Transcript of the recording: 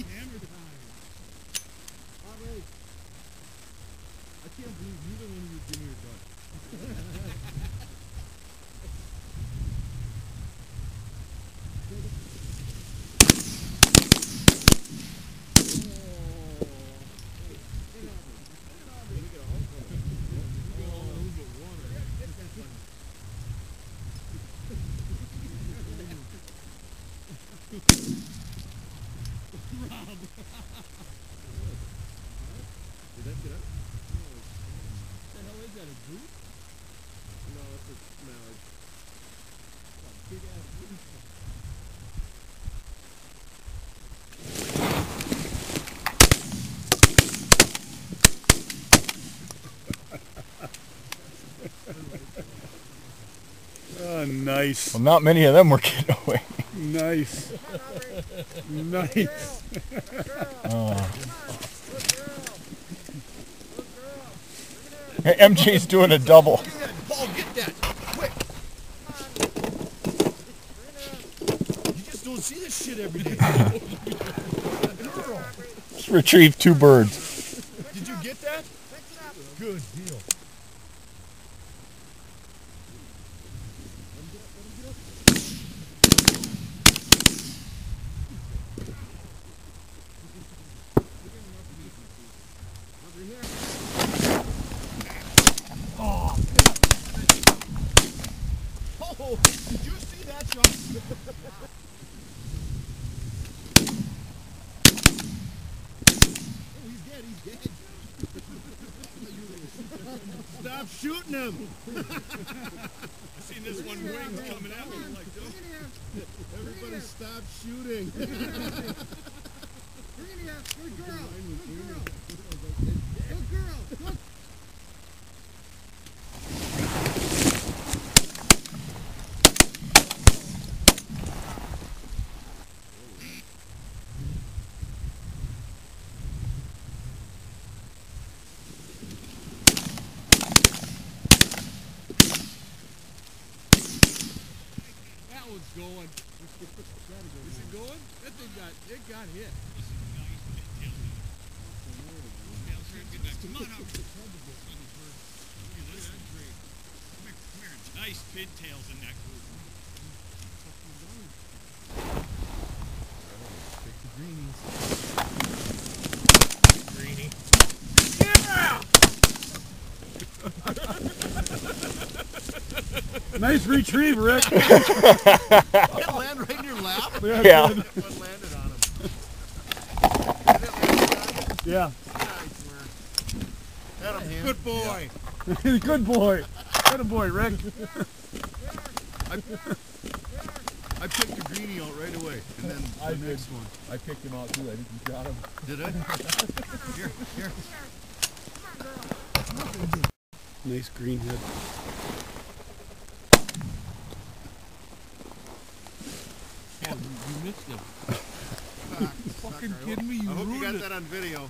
Hammer time. All right. I can't believe neither one of you give me your gun. Rob. Did that get up? What the hell is that, a goose? No, it's a mallard. A big ass goose. Oh, nice. Well, not many of them were getting away. Nice. Nice. Hey, MJ's doing a double. Paul, get that. Quick. You just don't see this shit every day. Let's retrieve 2 birds. Did you get that? Good deal. Oh, did you see that, John? Oh, he's dead, he's dead. Stop shooting him. I seen this one wing coming at me like this. Everybody stop shooting. Good girl. Good girl. Good. That one's going. Is it going? That thing got hit. Come on up. Come here. Nice pintails in that group. Take the greenies. Greenie. Yeah! Nice retrieve, Rick. Did it land right in your lap? Yeah. One landed on him. Yeah. Good boy. Good boy. Good boy, Rick. I picked the greenie out right away, and then the next one. I picked him out too. I think you got him. Did I? Here. Nice green head. Oh, you missed him. Fucking kidding me? You I hope you ruined got it. that on video.